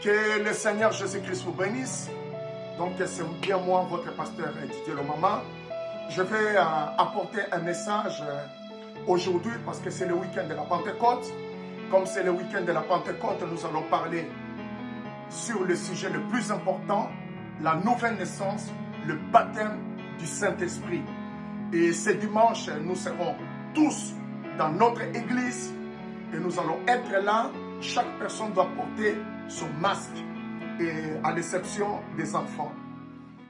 Que le Seigneur Jésus-Christ vous bénisse. Donc, c'est bien moi, votre pasteur Didier Lomama. Je vais apporter un message aujourd'hui parce que c'est le week-end de la Pentecôte. Comme c'est le week-end de la Pentecôte, nous allons parler sur le sujet le plus important, la nouvelle naissance, le baptême du Saint-Esprit. Et ce dimanche, nous serons tous dans notre église et nous allons être là. Chaque personne doit porter son masque, et à l'exception des enfants.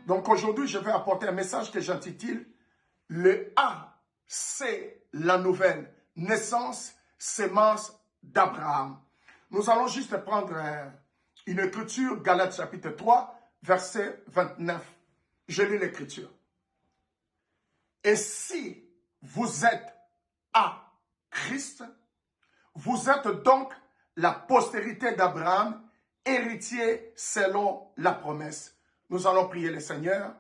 Donc aujourd'hui, je vais apporter un message que j'intitule « Le A, c'est la nouvelle naissance, sémence d'Abraham ». Nous allons juste prendre une écriture, Galates chapitre 3, verset 29. Je lis l'écriture. « Et si vous êtes à Christ, vous êtes donc la postérité d'Abraham, héritier selon la promesse. » Nous allons prier le Seigneur.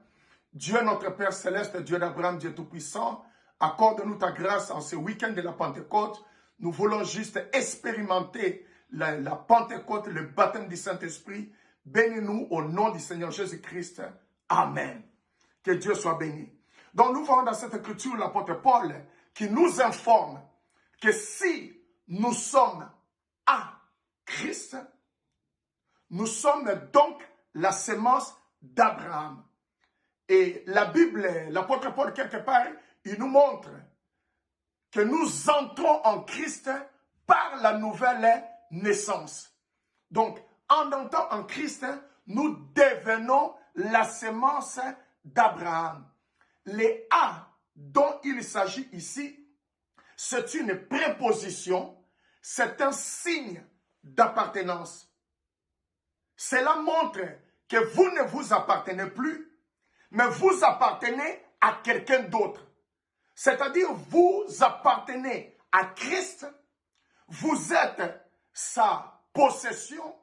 Dieu notre Père Céleste, Dieu d'Abraham, Dieu Tout-Puissant, accorde-nous ta grâce en ce week-end de la Pentecôte. Nous voulons juste expérimenter la Pentecôte, le baptême du Saint-Esprit. Bénis-nous au nom du Seigneur Jésus-Christ. Amen. Que Dieu soit béni. Donc nous voyons dans cette écriture l'apôtre Paul qui nous informe que si nous sommes à Christ, nous sommes donc la sémence d'Abraham. Et la Bible, l'apôtre Paul, quelque part, il nous montre que nous entrons en Christ par la nouvelle naissance. Donc, en entrant en Christ, nous devenons la sémence d'Abraham. Les A dont il s'agit ici, c'est une préposition, c'est un signe d'appartenance. Cela montre que vous ne vous appartenez plus, mais vous appartenez à quelqu'un d'autre. C'est-à-dire, vous appartenez à Christ, vous êtes sa possession,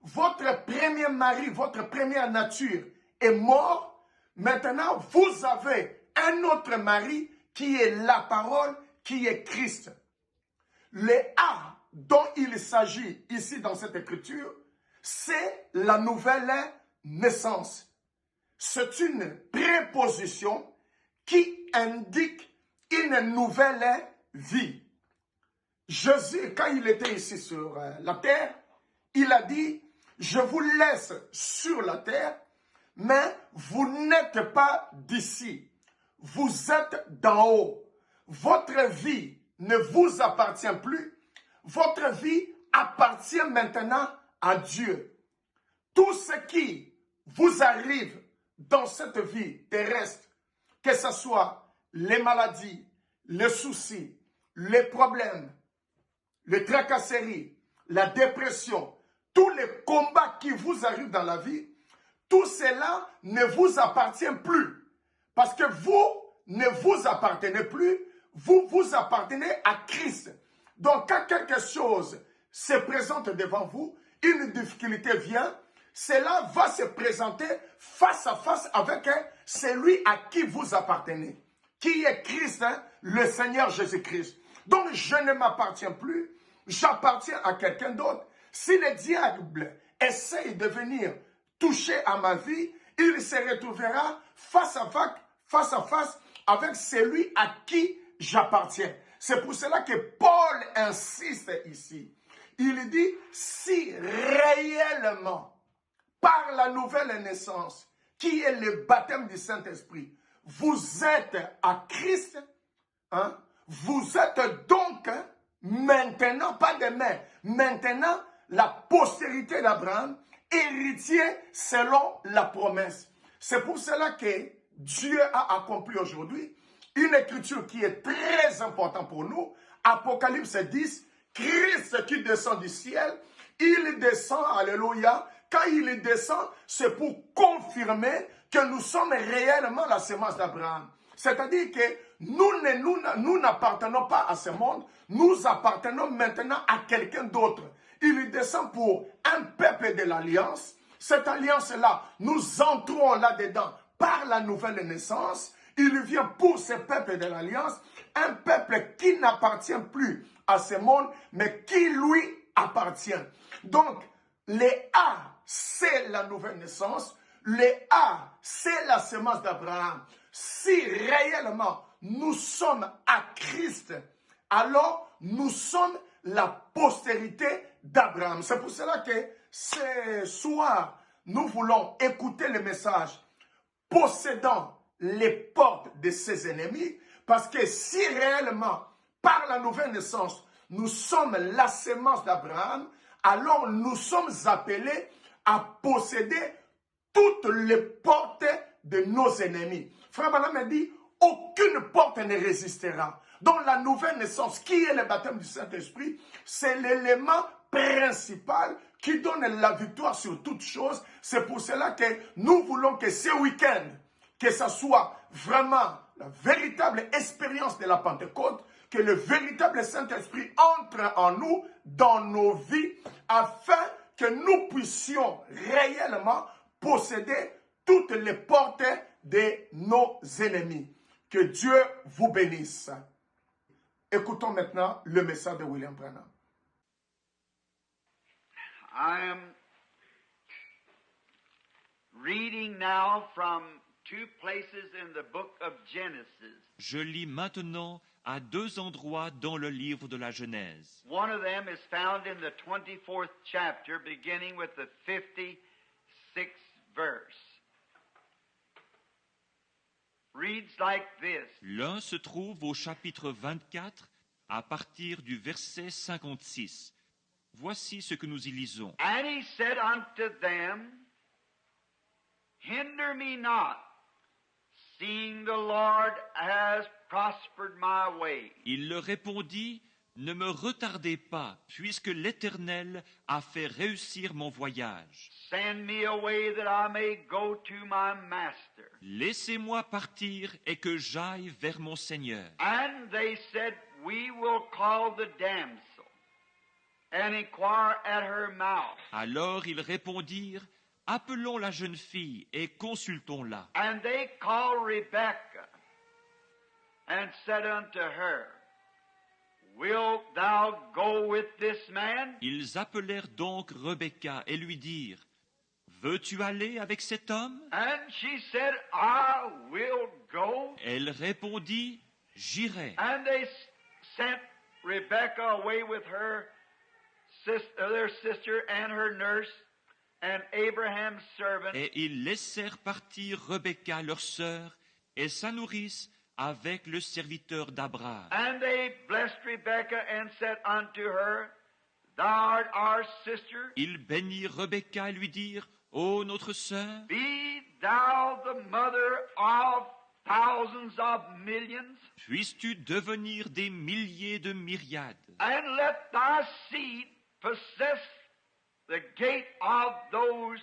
votre premier mari, votre première nature est mort. Maintenant, vous avez un autre mari qui est la parole, qui est Christ. Les A dont il s'agit ici dans cette écriture, c'est la nouvelle naissance. C'est une préposition qui indique une nouvelle vie. Jésus, quand il était ici sur la terre, il a dit, je vous laisse sur la terre, mais vous n'êtes pas d'ici. Vous êtes d'en haut. Votre vie ne vous appartient plus. Votre vie appartient maintenant à Dieu. Tout ce qui vous arrive dans cette vie terrestre, que ce soit les maladies, les soucis, les problèmes, les tracasseries, la dépression, tous les combats qui vous arrivent dans la vie, tout cela ne vous appartient plus. Parce que vous ne vous appartenez plus, vous appartenez à Christ. Donc quand quelque chose se présente devant vous, une difficulté vient, cela va se présenter face à face avec celui à qui vous appartenez, qui est Christ, le Seigneur Jésus-Christ. Donc je ne m'appartiens plus, j'appartiens à quelqu'un d'autre. Si le diable essaye de venir toucher à ma vie, il se retrouvera face à face avec celui à qui j'appartiens. C'est pour cela que Paul insiste ici. Il dit, si réellement, par la nouvelle naissance, qui est le baptême du Saint-Esprit, vous êtes à Christ, vous êtes donc maintenant, pas demain, maintenant la postérité d'Abraham, héritier selon la promesse. C'est pour cela que Dieu a accompli aujourd'hui une écriture qui est très importante pour nous. Apocalypse 10, Christ qui descend du ciel, il descend, alléluia. Quand il descend, c'est pour confirmer que nous sommes réellement la semence d'Abraham. C'est-à-dire que nous n'appartenons pas à ce monde, nous appartenons maintenant à quelqu'un d'autre. Il descend pour un peuple de l'alliance. Cette alliance-là, nous entrons là-dedans par la nouvelle naissance. Il vient pour ce peuple de l'alliance, un peuple qui n'appartient plus à ce monde, mais qui lui appartient. Donc, les A, c'est la nouvelle naissance. Les A, c'est la semence d'Abraham. Si réellement nous sommes à Christ, alors nous sommes la postérité d'Abraham. C'est pour cela que ce soir, nous voulons écouter le message possédant les portes de ses ennemis, parce que si réellement, par la nouvelle naissance, nous sommes la semence d'Abraham, alors nous sommes appelés à posséder toutes les portes de nos ennemis. Frère Branham dit, aucune porte ne résistera. Donc la nouvelle naissance, qui est le baptême du Saint-Esprit, c'est l'élément principal qui donne la victoire sur toute chose. C'est pour cela que nous voulons que ce week-end, que ce soit vraiment la véritable expérience de la Pentecôte, que le véritable Saint-Esprit entre en nous, dans nos vies, afin que nous puissions réellement posséder toutes les portes de nos ennemis. Que Dieu vous bénisse. Écoutons maintenant le message de William Branham. I am reading now from two places in the book of Genesis. Je lis maintenant à deux endroits dans le livre de la Genèse. One of them is found in the 24th chapter, beginning with the 56th verse. Reads like this. L'un se trouve au chapitre 24 à partir du verset 56. Voici ce que nous y lisons. And he said unto them, Hinder me not, seeing the Lord has prospered my way. Il leur répondit, Ne me retardez pas, puisque l'Éternel a fait réussir mon voyage. Send me away that I may go to my master. Laissez-moi partir et que j'aille vers mon Seigneur. And they said, We will call the damsel and inquire at her mouth. Alors ils répondirent, appelons la jeune fille et consultons-la. And they called Rebekah and said unto her, Wilt thou go with this man? Ils appelèrent donc Rebecca et lui dirent, veux-tu aller avec cet homme? And she said, I will go. Elle répondit, j'irai. And they sent Rebekah away with their sister and her nurse and Abraham's servant. Et ils laissèrent partir Rebecca, leur sœur, et sa nourrice avec le serviteur d'Abraham. And they blessed Rebekah and said unto her, Thou art our sister. Ils bénirent Rebecca et lui dirent, ô notre sœur, Be thou the mother of thousands of millions, puisses-tu devenir des milliers de myriades, and let thy seed possess the gate of those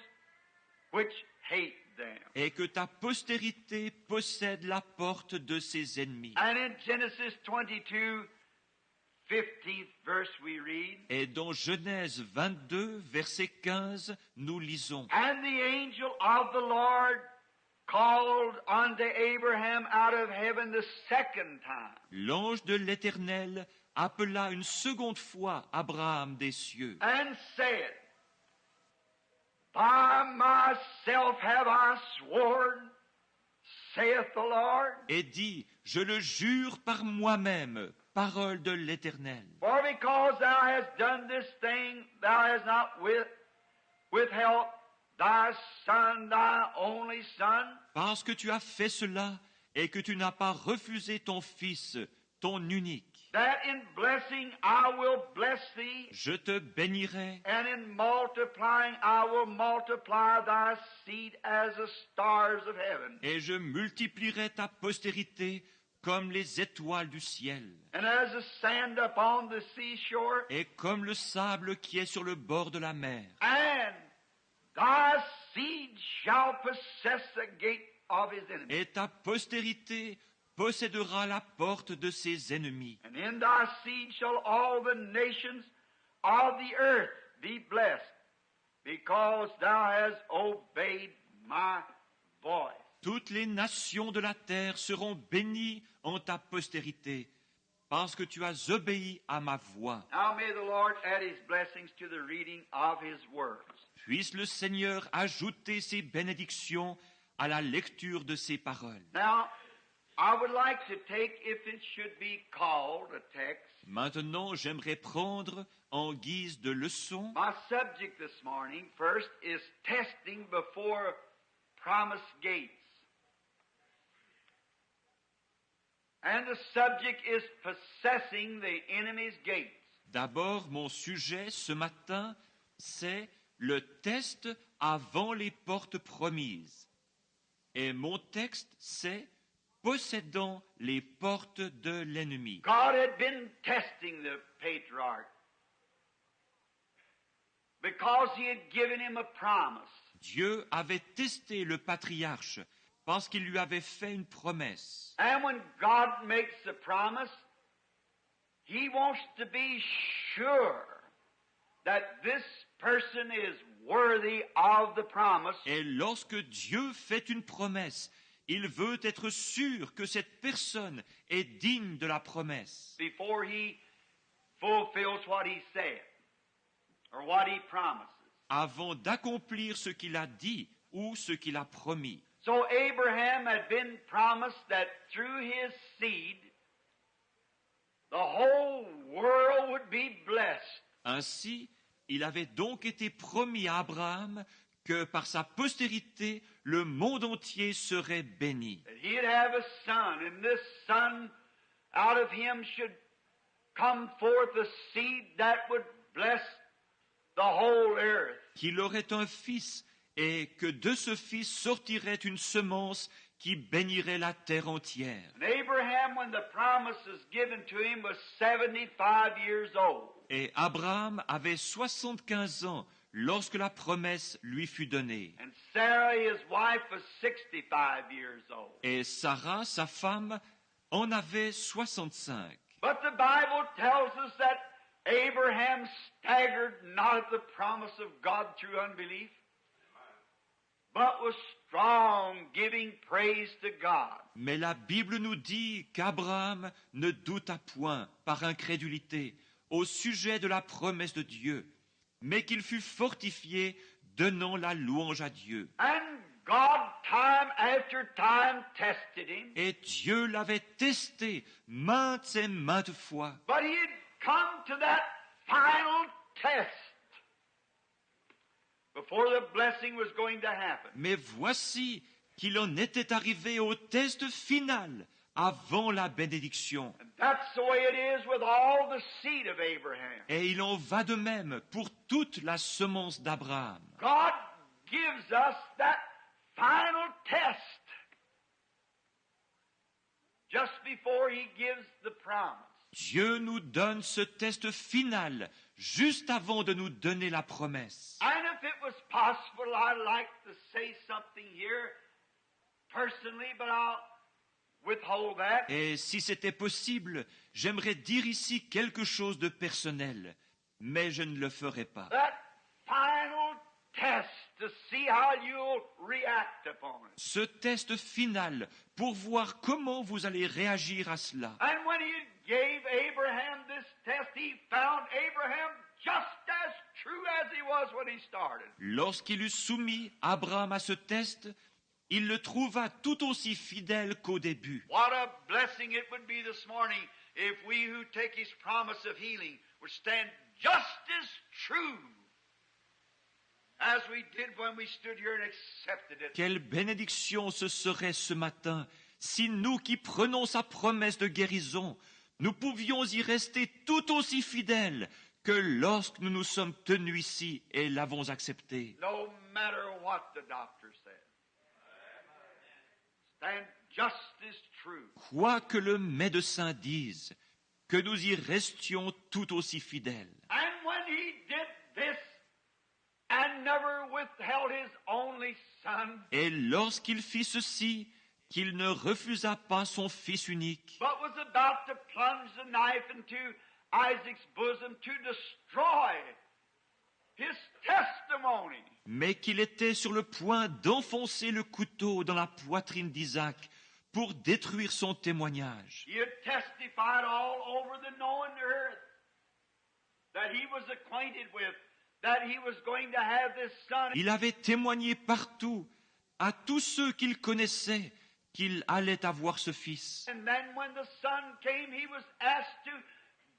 which hate them. et que ta postérité possède la porte de ses ennemis. And in Genesis 22, 15th verse we read, Et dans Genèse 22, verset 15, nous lisons, And the angel of the Lord called unto Abraham out of heaven the second time, l'ange de l'Éternel appela une seconde fois Abraham des cieux and said, By myself have I sworn, saith the Lord, et dit, je le jure par moi-même, parole de l'Éternel. for because thou hast done this thing, thou hast not withheld thy son, thy only son, Parce que tu as fait cela et que tu n'as pas refusé ton fils, ton unique. that in blessing I will bless thee, Je te bénirai and in multiplying I will multiply thy seed as the stars of heaven, et je multiplierai ta postérité comme les étoiles du ciel and as the sand upon the seashore, et comme le sable qui est sur le bord de la mer. and thy seed shall possess the gate of his enemies. Et ta postérité possédera la porte de ses ennemis. And in thy seed shall all the nations of the earth be blessed, because thou hast obeyed my voice. Toutes les nations de la terre seront bénies en ta postérité, parce que tu as obéi à ma voix. Now may the Lord add his blessings to the reading of his words. Puisse le Seigneur ajouter ses bénédictions à la lecture de ses paroles. Now, I would like to take, if it should be called a text, Maintenant, j'aimerais prendre en guise de leçon. my subject this morning first is testing before promised gates. And the subject is possessing the enemy's gates. D'abord, mon sujet ce matin, c'est le test avant les portes promises. Et mon texte, c'est possédant les portes de l'ennemi. God had been testing the patriarch because he had given him a promise. Dieu avait testé le patriarche parce qu'il lui avait fait une promesse. And when God makes a promise, he wants to be sure that this person is worthy of the promise. Et lorsque Dieu fait une promesse, il veut être sûr que cette personne est digne de la promesse Before he fulfills what he said or what he promises. avant d'accomplir ce qu'il a dit ou ce qu'il a promis. So Abraham had been promised that through his seed the whole world would be blessed. Ainsi, il avait donc été promis à Abraham que par sa postérité, le monde entier serait béni. That he'd have a son, and this son, out of him should come forth a seed that would bless the whole earth. Qu'il aurait un fils et que de ce fils sortirait une semence qui bénirait la terre entière. And Abraham, when the promise was given to him, was 75 years old. Et Abraham avait 75 ans lorsque la promesse lui fut donnée. And Sarah, his wife, was 65 years old. Et Sarah, sa femme, en avait 65. But the Bible tells us that Abraham staggered not at the promise of God through unbelief, but was strong, giving praise to God. Mais la Bible nous dit qu'Abraham ne douta point par incrédulité au sujet de la promesse de Dieu, mais qu'il fut fortifié, donnant la louange à Dieu. And God, time after time, tested him. Et Dieu l'avait testé maintes et maintes fois. But he had come to that final test before the blessing was going to happen. Mais voici qu'il en était arrivé au test final avant la bénédiction. And that's the way it is with all the seed of Abraham. Et il en va de même pour toute la semence d'Abraham. God gives us that final test just before he gives the promise. Dieu nous donne ce test final juste avant de nous donner la promesse. And if it was possible, I'd like to say something here personally, but I'll withhold that. Et si c'était possible, j'aimerais dire ici quelque chose de personnel, mais je ne le ferai pas. That final test to see how you'll react upon it. Ce test final pour voir comment vous allez réagir à cela. And when he gave Abraham this test, he found Abraham just as true as he was when he started. Lorsqu'il eut soumis Abraham à ce test, il le trouva tout aussi fidèle qu'au début. What a blessing it would be this morning if we who take his promise of healing would stand just as true as we did when we stood here and accepted it. Quelle bénédiction ce serait ce matin si nous qui prenons sa promesse de guérison, nous pouvions y rester tout aussi fidèles que lorsque nous nous sommes tenus ici et l'avons accepté. No matter what the doctor says. Stand just as true. Quoi que le médecin dise, que nous y restions tout aussi fidèles. And when he did this and never withheld his only son, Et lorsqu'il fit ceci, qu'il ne refusa pas son fils unique, but was about to plunge the knife into Isaac's bosom to destroy his testimony. mais qu'il était sur le point d'enfoncer le couteau dans la poitrine d'Isaac pour détruire son témoignage. He had testified all over the known earth that he was acquainted with, that he was going to have this son. Il avait témoigné partout, à tous ceux qu'il connaissait, qu'il allait avoir ce fils. And then when the son came, he was asked to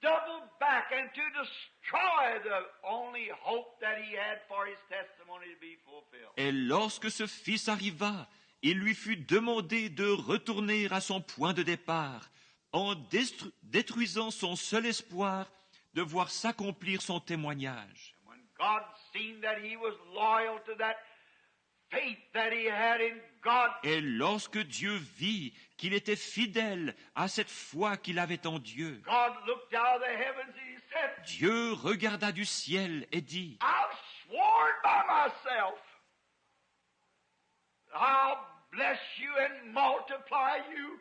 double back and to destroy the only hope that he had for his testimony to be fulfilled. Et lorsque ce fils arriva, il lui fut demandé de retourner à son point de départ, en détruisant son seul espoir de voir s'accomplir son témoignage. And when God seen that he was loyal to that faith that he had in God, Et lorsque Dieu vit qu'il était fidèle à cette foi qu'il avait en Dieu, God looked out of the heavens and he said, Dieu regarda du ciel et dit, I've sworn by myself, I'll bless you and multiply you,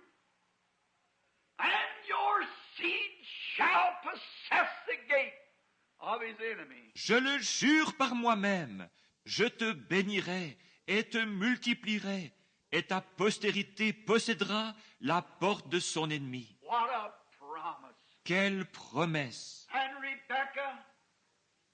and your seed shall possess the gate of his enemy. je le jure par moi-même, je te bénirai et te multiplierai, et ta postérité possédera la porte de son ennemi. What a promise. Quelle promesse! And Rebekah,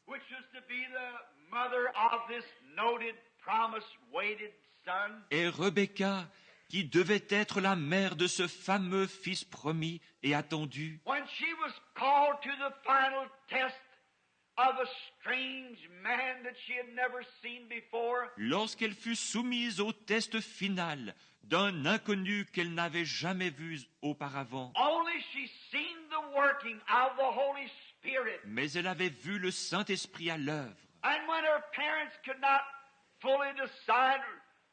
which was to be the mother of this noted, promise-waited son, Et Rebecca, qui devait être la mère de ce fameux fils promis et attendu, when she was called to the final test of a strange man that she had never seen before, lorsqu'elle fut soumise au test final d'un inconnu qu'elle n'avait jamais vu auparavant, only she seen the working of the Holy Spirit. mais elle avait vu le Saint-Esprit à l'œuvre. And when her parents could not fully decide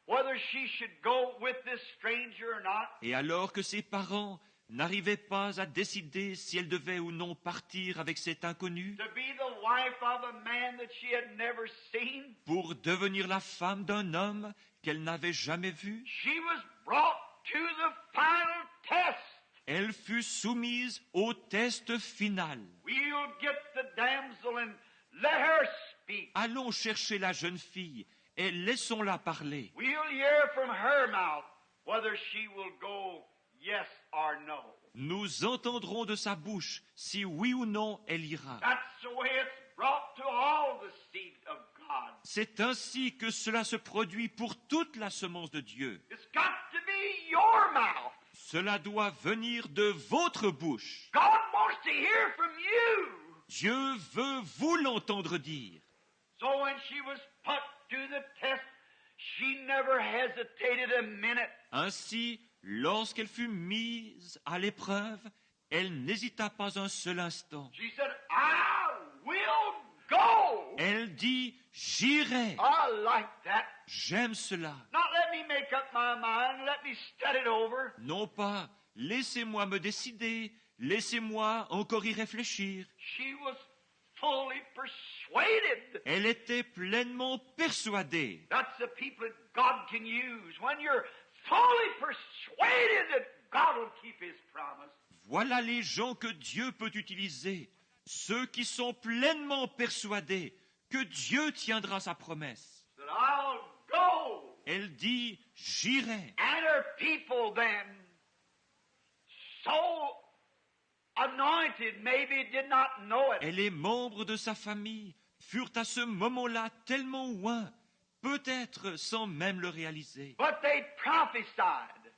whether she should go with this stranger or not, Et alors que ses parents n'arrivait pas à décider si elle devait ou non partir avec cet inconnu to be the wife of a man that she had never seen. pour devenir la femme d'un homme qu'elle n'avait jamais vu. She was brought to the final test. Elle fut soumise au test final. We'll get the damsel and let her speak. Allons chercher la jeune fille et laissons-la parler. We'll hear from her mouth whether she will go yes or no. Nous entendrons de sa bouche si oui ou non elle ira. That's the way it's brought to all the seed of God. C'est ainsi que cela se produit pour toute la semence de Dieu. It's got to be your mouth. Cela doit venir de votre bouche. God wants to hear from you. Dieu veut vous l'entendre dire. So when she was put to the test, she never hesitated a minute. Ainsi, lorsqu'elle fut mise à l'épreuve, elle n'hésita pas un seul instant. She said, I will go. Elle dit, j'irai. I like that. J'aime cela. Not let me make up my mind. Let me study it over. Non pas, laissez-moi me décider, laissez-moi encore y réfléchir. She was fully persuaded. Elle était pleinement persuadée. That's the people that God can use. When you're fully persuaded that God will keep His promise. Voilà les gens que Dieu peut utiliser, ceux qui sont pleinement persuadés que Dieu tiendra sa promesse. That I'll go. Elle dit, j'irai. And her people then, so anointed, maybe did not know it. Et les membres de sa famille furent à ce moment-là tellement loin, peut-être sans même le réaliser. But they prophesied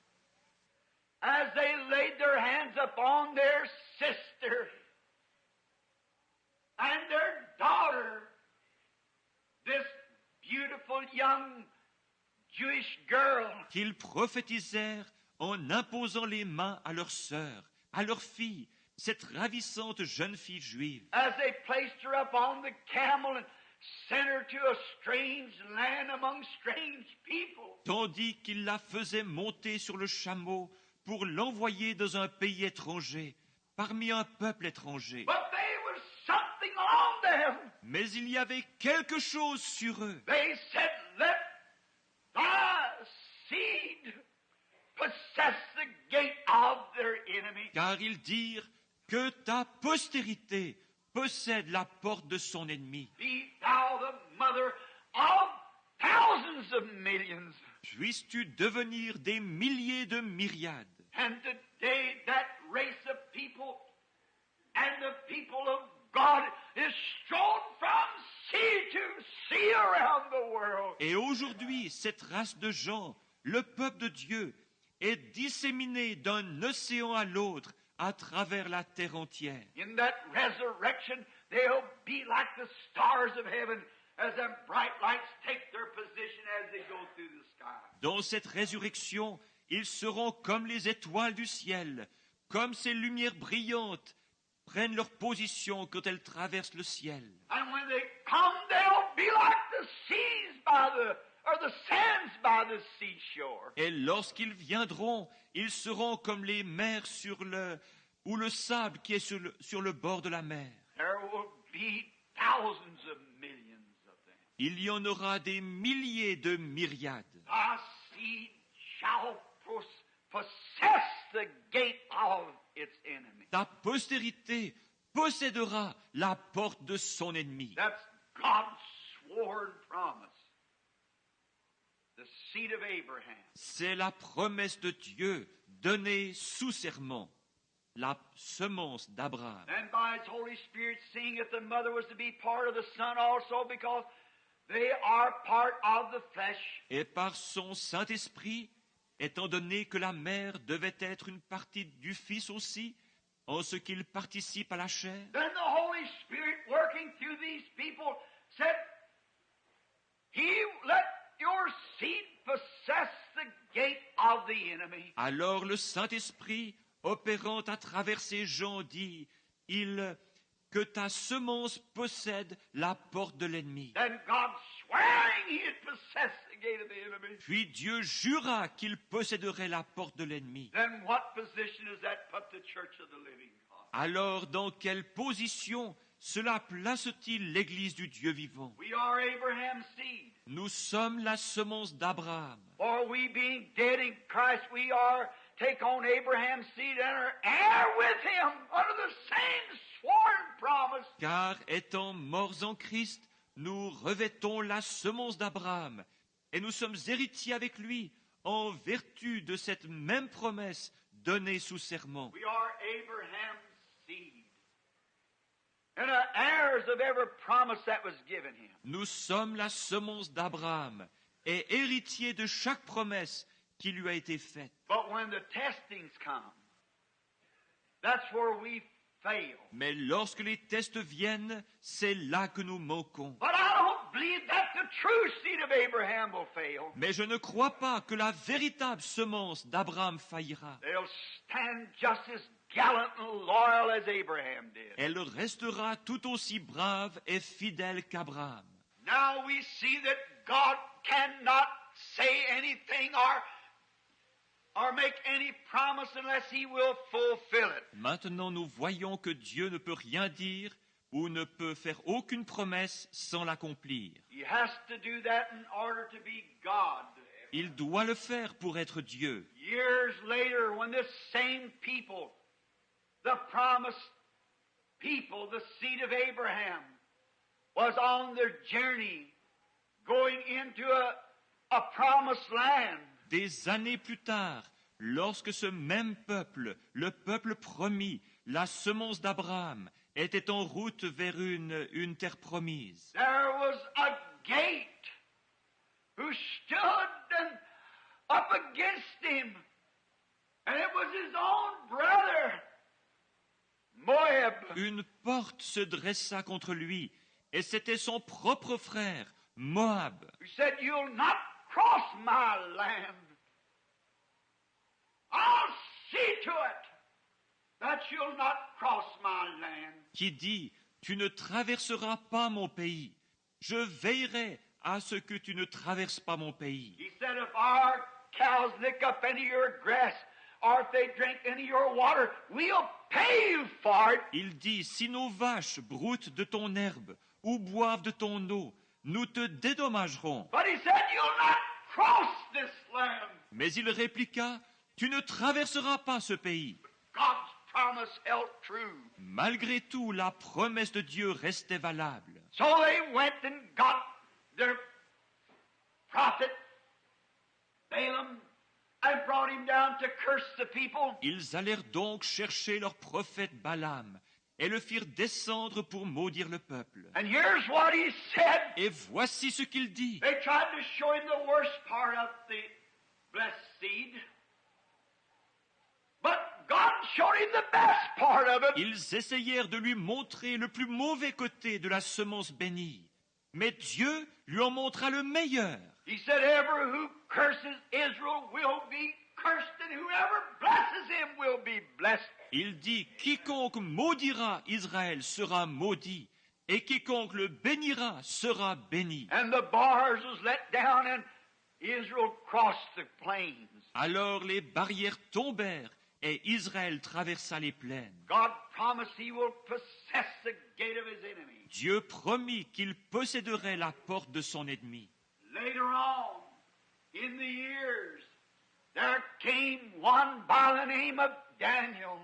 as they laid their hands upon their sister and their daughter, this beautiful young Jewish girl. Qu'ils prophétisèrent en imposant les mains à leur sœur, à leur fille, cette ravissante jeune fille juive. As they placed her up on the camel and sent her to a strange land among strange people. Tandis qu'ils la faisaient monter sur le chameau pour l'envoyer dans un pays étranger, parmi un peuple étranger. But there was something on them. Mais il y avait quelque chose sur eux. They said, let thy seed possess the gate of their enemy. Car ils dirent que ta postérité possède la porte de son ennemi. Be thou the mother of thousands of millions. Puisses-tu devenir des milliers de myriades. And today that race of people and the people of God is strewn from sea to sea around the world. Et aujourd'hui, cette race de gens, le peuple de Dieu, est disséminée d'un océan à l'autre à travers la terre entière. In that resurrection, they'll be like the stars of heaven as them bright lights take their position as they go through the sky. Dans cette résurrection, ils seront comme les étoiles du ciel, comme ces lumières brillantes prennent leur position quand elles traversent le ciel. And when they come, they'll be like the seas or the sands by the seashore. Et lorsqu'ils viendront, ils seront comme les mers ou le sable qui est sur le bord de la mer. There will be thousands of millions of them. Il y en aura des milliers de myriades. Thy seed shall possess the gate of its enemy. Ta postérité possédera la porte de son ennemi. That's God's sworn promise. The seed of Abraham. C'est la promesse de Dieu donnée sous serment, la semence d'Abraham. And by His Holy Spirit, seeing that the mother was to be part of the Son also, because they are part of the flesh. Et par son Saint-Esprit, étant donné que la mère devait être une partie du Fils aussi, en ce qu'il participe à la chair, Then the Holy Spirit working through these people said, let your seed possess the gate of the enemy. alors le Saint-Esprit, opérant à travers ces gens, dit, il que ta semence possède la porte de l'ennemi. Then God swearing he'd possess the gate of the enemy. Puis Dieu jura qu'il posséderait la porte de l'ennemi. Then what position does that put the church of the living God? Alors, dans quelle position cela place-t-il l'Église du Dieu vivant? We are Abraham's seed. Nous sommes la semence d'Abraham. For we being dead in Christ, we are take on Abraham's seed and are heir with him under the same sworn promise. Car étant morts en Christ, nous revêtons la semence d'Abraham et nous sommes héritiers avec lui en vertu de cette même promesse donnée sous serment. We are Abraham's seed and are heirs of every promise that was given him. Nous sommes la semence d'Abraham et héritiers de chaque promesse qui lui a été faite. But when the testings come, that's where we fail. Mais lorsque les tests viennent, c'est là que nous manquons. But I don't believe that the true seed of Abraham will fail. Mais je ne crois pas que la véritable semence d'Abraham faillira. They'll stand just as gallant and loyal as Abraham did. Elle restera tout aussi brave et fidèle qu'Abraham. Now we see that God cannot say anything or make any promise unless he will fulfill it. Maintenant, nous voyons que Dieu ne peut rien dire ou ne peut faire aucune promesse sans l'accomplir. He has to do that in order to be God. Il doit le faire pour être Dieu. Years later, when this same people, the promised people, the seed of Abraham, was on their journey going into a promised land. Des années plus tard, lorsque ce même peuple, le peuple promis, la semence d'Abraham, était en route vers une terre promise, There was a gate who stood and up against him, and it was his own brother, Moab. une porte se dressa contre lui, et c'était son propre frère, Moab, Who said, "You'll not cross my land. I'll see to it that you'll not cross my land." qui dit « Tu ne traverseras pas mon pays. Je veillerai à ce que tu ne traverses pas mon pays. He said, "If our cows lick up any of your grass, or if they drink any of your water, we'll pay you for it." » Il dit « Si nos vaches broutent de ton herbe ou boivent de ton eau, nous te dédommagerons. But he said, "You'll not cross this land." » Mais il répliqua « Tu ne traverseras pas ce pays. God's promise held true. » Malgré tout, la promesse de Dieu restait valable. So they went and got their prophet, Balaam, and brought him down to curse the people. Ils allèrent donc chercher leur prophète Balaam et le firent descendre pour maudire le peuple. And here's what he said. Et voici ce qu'il dit. They tried to show him the worst part of the blessed seed. But God showed him the best part of it. Ils essayèrent de lui montrer le plus mauvais côté de la semence bénie. Mais Dieu lui en montra le meilleur. He said, "Ever who curses Israel will be cursed, and whoever blesses him will be blessed." Il dit, quiconque maudira Israël sera maudit, et quiconque le bénira sera béni. And the bars was let down, and Israel crossed the plains. Alors les barrières tombèrent, et Israël traversa les plaines. God promised he will possess the gate of his enemy. Dieu promit qu'il posséderait la porte de son ennemi. Later on, in the years, there came one by the name of Daniel,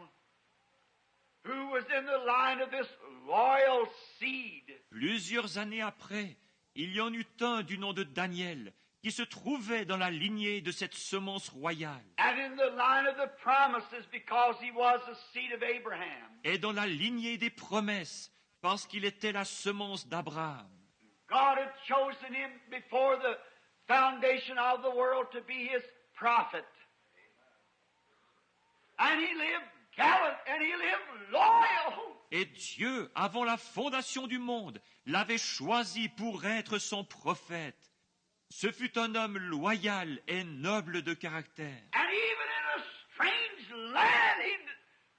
who was in the line of this loyal seed. Plusieurs années après, il y en eut un du nom de Daniel, qui se trouvait dans la lignée de cette semence royale, And in the line of the promises, because he was the seed of Abraham. et dans la lignée des promesses, parce qu'il était la semence d'Abraham. God had chosen him before the foundation of the world to be his prophet. And he lived gallant and he lived loyal. Et Dieu, avant la fondation du monde, l'avait choisi pour être son prophète. Ce fut un homme loyal et noble de caractère. And even in a strange land, he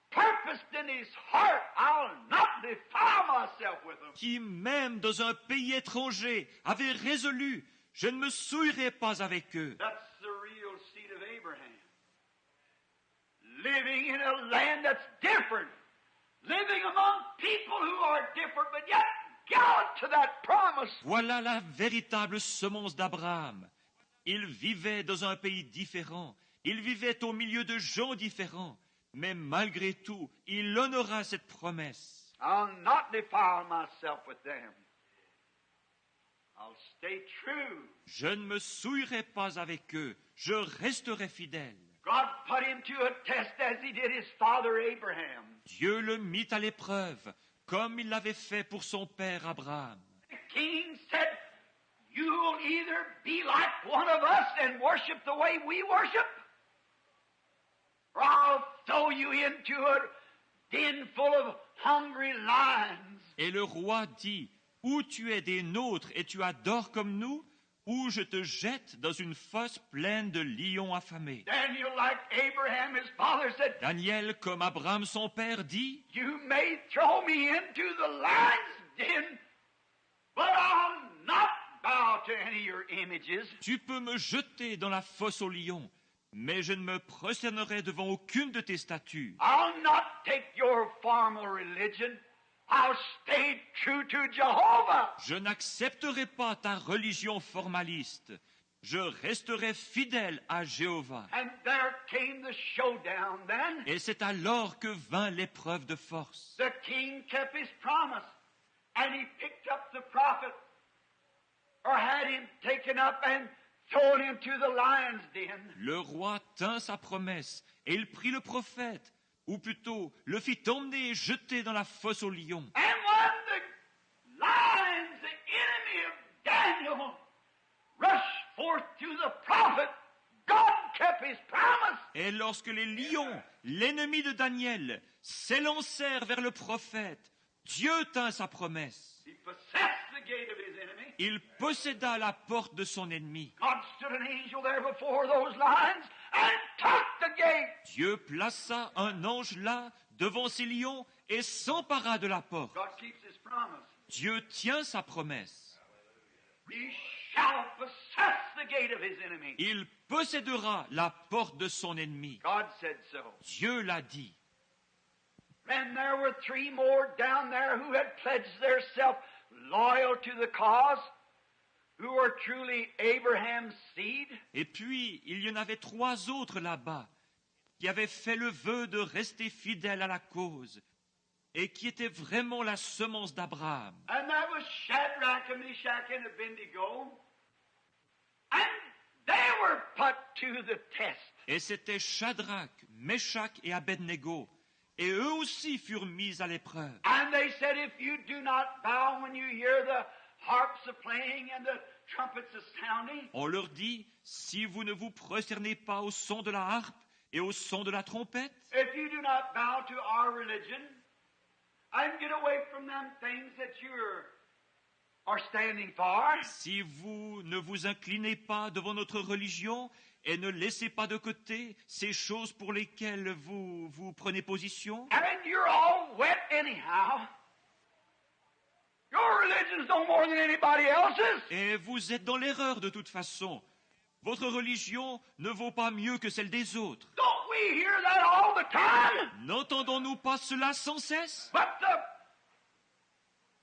purposed in his heart, "I'll not defile myself with them. qui, même dans un pays étranger, avait résolu, je ne me souillerai pas avec eux. That's the real seed of Abraham. Living in a land that's different. Living among people who are different, but yet gallant to that promise. Voilà la véritable semence d'Abraham. Il vivait dans un pays différent. Il vivait au milieu de gens différents. Mais malgré tout, il honora cette promesse. I'll not defile myself with them. I'll stay true. Je ne me souillerai pas avec eux. Je resterai fidèle. God put him to a test as he did his father Abraham. Dieu le mit à l'épreuve, comme il l'avait fait pour son père Abraham. The king said, you'll either be like one of us and worship the way we worship, or I'll throw you into a den full of hungry lions. Et le roi dit, ou tu es des nôtres et tu adores comme nous, ou je te jette dans une fosse pleine de lions affamés. Daniel, like Abraham, his father, said, Daniel, comme Abraham son père, dit, you may throw me into the lion's den, but I'll not bow to any of your images. tu peux me jeter dans la fosse aux lions, mais je ne me prosternerai devant aucune de tes statues. I'll not take your formal religion. I'll stay true to Jehovah. Je n'accepterai pas ta religion formaliste. Je resterai fidèle à Jéhovah. And there came the showdown then. Et c'est alors que vint l'épreuve de force. The king kept his promise, and he picked up the prophet, or had him taken up and thrown into the lion's den. Le roi tint sa promesse, et il prit le prophète, ou plutôt le fit emmener et jeter dans la fosse aux lions. And when the lions, the enemy of Daniel, rushed forth to the prophet, God kept his promise. Et lorsque les lions, l'ennemi de Daniel, s'élancèrent vers le prophète, Dieu tint sa promesse. He possessed the gate of his enemy. Il posséda la porte de son ennemi. God stood an angel there before those lions and took the gate. Dieu plaça un ange là, devant ces lions, et s'empara de la porte. God keeps his promise. Dieu tient sa promesse. He shall possess the gate of his enemy. Il possédera la porte de son ennemi. God said so. Dieu l'a dit. And there were three more down there who had pledged themselves loyal to the cause, who were truly Abraham's seed. Et puis, il y en avait 3 autres là-bas, qui avaient fait le vœu de rester fidèles à la cause, et qui étaient vraiment la semence d'Abraham. And that was Shadrach and Meshach and Abednego. And they were put to the test. Et c'était Shadrach, Meshach et Abednego, et eux aussi furent mis à l'épreuve. And they said, if you do not bow when you hear the harps a playing and the trumpets a sounding, On leur dit, si vous ne vous prosternez pas au son de la harpe et au son de la trompette, if you do not bow to our religion and get away from them things that you are standing for, si vous ne vous inclinez pas devant notre religion et ne laissez pas de côté ces choses pour lesquelles vous prenez position, and you're all wet anyhow, your religion's no more than anybody else's. et vous êtes dans l'erreur de toute façon. Votre religion ne vaut pas mieux que celle des autres. Don't we hear that all the time? N'entendons-nous pas cela sans cesse? But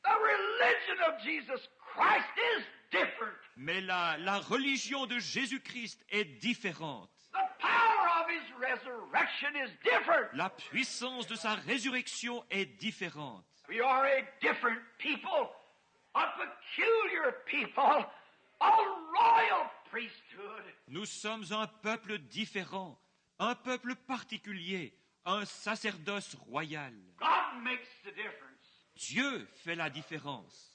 the religion of Jesus Christ is different. Mais la religion de Jésus-Christ est différente. The power of his resurrection is different. La puissance de sa résurrection est différente. We are a different people, a peculiar people, a royal priesthood. Nous sommes un peuple différent, un peuple particulier, un sacerdoce royal. God makes the difference. Dieu fait la différence.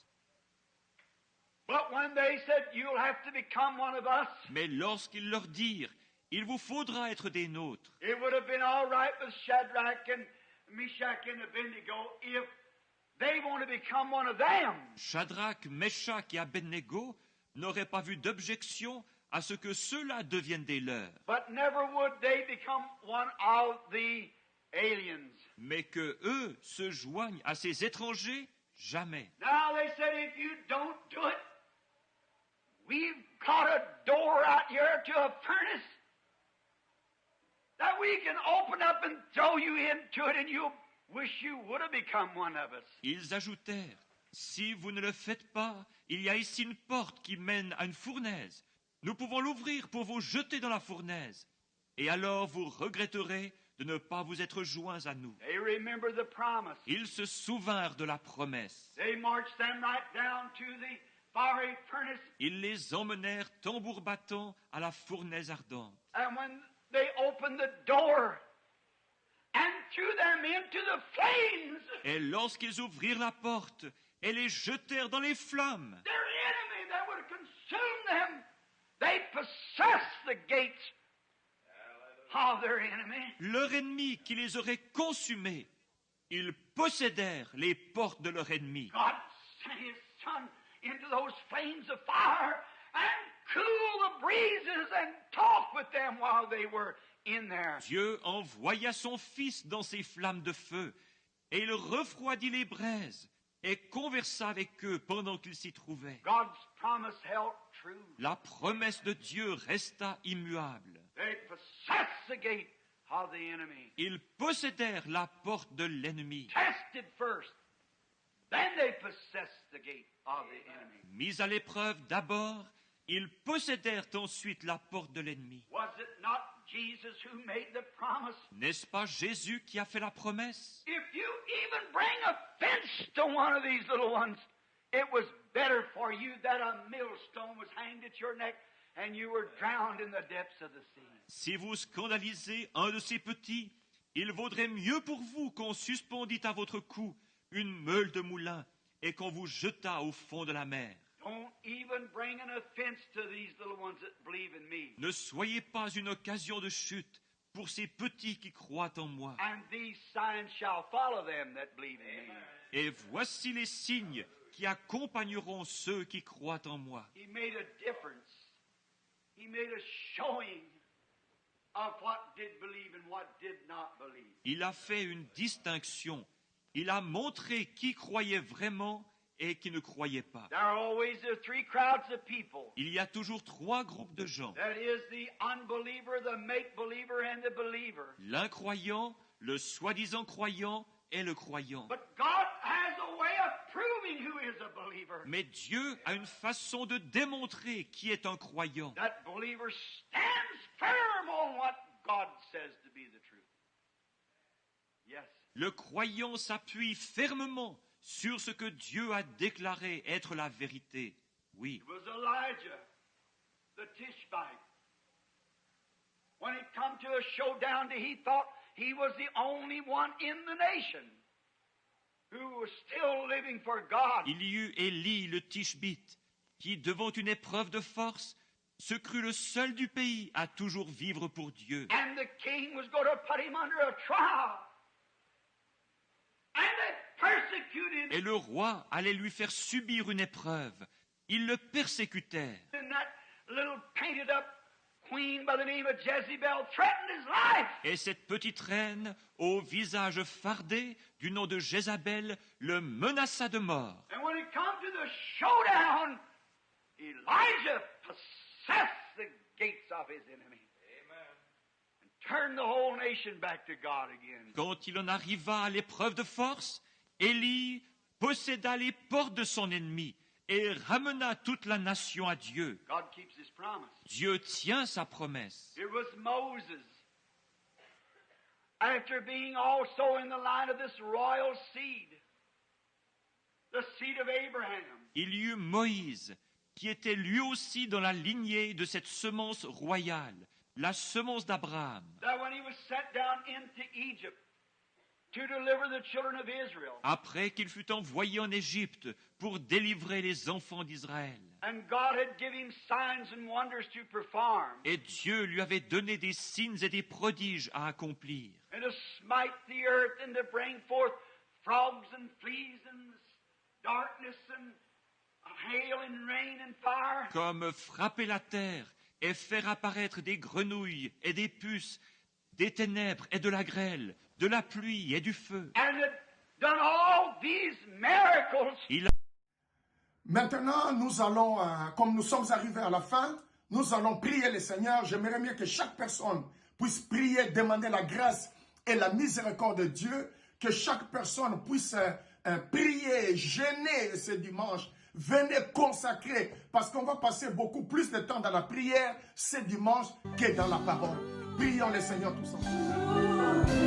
But when they said, you'll have to become one of us, Mais lorsqu'ils leur dirent, il vous faudra être des nôtres, it would have been all right with Shadrach and Meshach and Abednego if they want to become one of them. Shadrach, Meshach et Abednego n'auraient pas vu d'objection à ce que ceux-là deviennent des leurs. But never would they become one of the aliens. Mais que eux se joignent à ces étrangers, jamais. Now they said, if you don't do it, we've got a door out here to a furnace that we can open up and throw you into it, and you'll wish you would have become one of us. Ils ajoutèrent, si vous ne le faites pas, il y a ici une porte qui mène à une fournaise. Nous pouvons l'ouvrir pour vous jeter dans la fournaise. Et alors vous regretterez de ne pas vous être joints à nous. They remember the promise. Ils se souvinrent de la promesse. They marched them right down to the fiery furnace, Ils les emmenèrent tambour battant à la fournaise ardente. and when they opened the door and threw them into the flames, Et lorsqu'ils ouvrirent la porte et les jetèrent dans les flammes, their enemy that would consume them, they possessed the gates of their enemy. leur ennemi qui les aurait consumés, ils possédèrent les portes de leur ennemi. God sent His Son into those flames of fire and cool the breezes and talk with them while they were in there. Dieu envoya son Fils dans ces flammes de feu, et il refroidit les braises, et conversa avec eux pendant qu'ils s'y trouvaient. God's promise held true. La promesse de Dieu resta immuable. They possessed the gate of the enemy. Ils possédèrent la porte de l'ennemi. Tested first, then they possessed the gate of the enemy. Mis à l'épreuve d'abord, ils possédèrent ensuite la porte de l'ennemi. Was it not Jesus who made the promise? N'est-ce pas Jésus qui a fait la promesse? If you even bring offense to one of these little ones, it was better for you that a millstone was hanged at your neck and you were drowned in the depths of the sea. Si vous scandalisez un de ces petits, il vaudrait mieux pour vous qu'on suspendît à votre cou une meule de moulin et qu'on vous jetât au fond de la mer. Don't even bring an offense to these little ones that believe in me. Ne soyez pas une occasion de chute pour ces petits qui croient en moi. And these signs shall follow them that believe in me. Et voici les signes qui accompagneront ceux qui croient en moi. He made a difference. He made a showing of what did believe and what did not believe. Il a fait une distinction. Il a montré qui croyait vraiment et qui ne croyait pas. There are always the three crowds of people. Il y a toujours trois groupes de gens. That is the unbeliever, the make-believer, and the believer. L'incroyant, le soi-disant croyant et le croyant. But God has a way of proving who is a believer. Mais Dieu a une façon de démontrer qui est un croyant. That believer stands firm on what God says to be the truth. Yes. Le croyant s'appuie fermement sur ce que Dieu a déclaré être la vérité. Oui. It was Elijah, the Tishbite. When it come to a showdown, he thought he was the only one in the nation who was still living for God. Il y eut Élie le Tishbite, qui, devant une épreuve de force, se crut le seul du pays à toujours vivre pour Dieu. And the king was going to put him under a trial. And they persecuted Et le roi allait lui faire subir une épreuve. Ils le persécutèrent. and that little painted up queen by the name of Jezebel threatened his life. Et cette petite reine, au visage fardé, du nom de Jézabel, le menaça de mort. And when it come to the showdown, Elijah possessed the gates of his enemy. Amen. And turned the whole nation back to God again. Quand il en arriva à l'épreuve de force, Élie posséda les portes de son ennemi et ramena toute la nation à Dieu. God keeps his promise. Dieu tient sa promesse. It was Moses. After being also in the line of this royal seed, the seed of Abraham, Il y eut Moïse, qui était lui aussi dans la lignée de cette semence royale, la semence d'Abraham. that when he was sent down into Egypt to deliver the children of Israel, Après qu'il fut envoyé en Égypte pour délivrer les enfants d'Israël. and God had given him signs and wonders to perform, Et Dieu lui avait donné des signes et des prodiges à accomplir. and to smite the earth and to bring forth frogs and fleas and darkness and hail and rain and fire. Comme frapper la terre et faire apparaître des grenouilles et des puces, des ténèbres et de la grêle, de la pluie et du feu. And had done all these miracles. Il a Maintenant, nous allons, comme nous sommes arrivés à la fin, nous allons prier le Seigneur. J'aimerais mieux que chaque personne puisse prier, demander la grâce et la miséricorde de Dieu, que chaque personne puisse prier, jeûner ce dimanche. Venez consacrer, parce qu'on va passer beaucoup plus de temps dans la prière ce dimanche que dans la parole. Prions le Seigneur tous ensemble.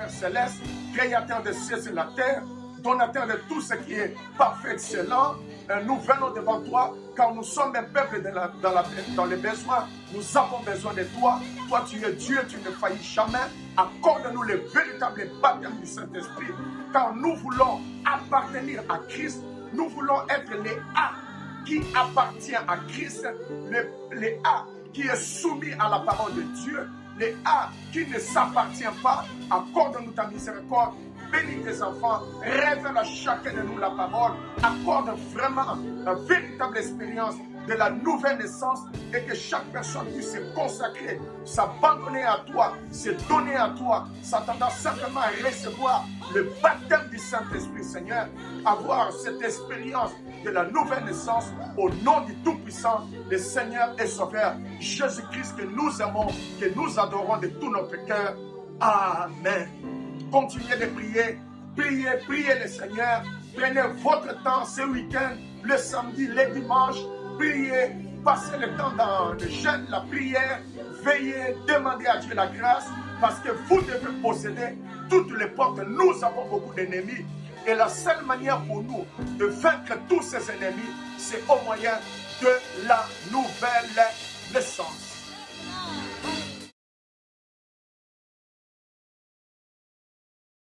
Céleste, créateur des cieux et de la terre, donateur de tout ce qui est parfait, excellent, nous venons devant toi car nous sommes un peuple dans les besoins. Nous avons besoin de toi. Toi, tu es Dieu, tu ne faillis jamais. Accorde-nous le véritable baptême du Saint-Esprit car nous voulons appartenir à Christ. Nous voulons être les A qui appartient à Christ, les A qui est soumis à la parole de Dieu, les A qui ne s'appartient pas. Accorde-nous ta miséricorde, bénis tes enfants, révèle à chacun de nous la parole, accorde vraiment une véritable expérience de la nouvelle naissance et que chaque personne puisse se consacrer, s'abandonner à toi, se donner à toi, s'attendant simplement à recevoir le baptême du Saint-Esprit, Seigneur, avoir cette expérience de la nouvelle naissance au nom du Tout-Puissant, le Seigneur et Sauveur, Jésus-Christ que nous aimons, que nous adorons de tout notre cœur. Amen. Continuez de prier, priez le Seigneur. Prenez votre temps ce week-end, le samedi, le dimanche. Priez, passez le temps dans le jeûne, la prière. Veillez, demandez à Dieu la grâce parce que vous devez posséder toutes les portes. Nous avons beaucoup d'ennemis. Et la seule manière pour nous de vaincre tous ces ennemis, c'est au moyen de la nouvelle naissance.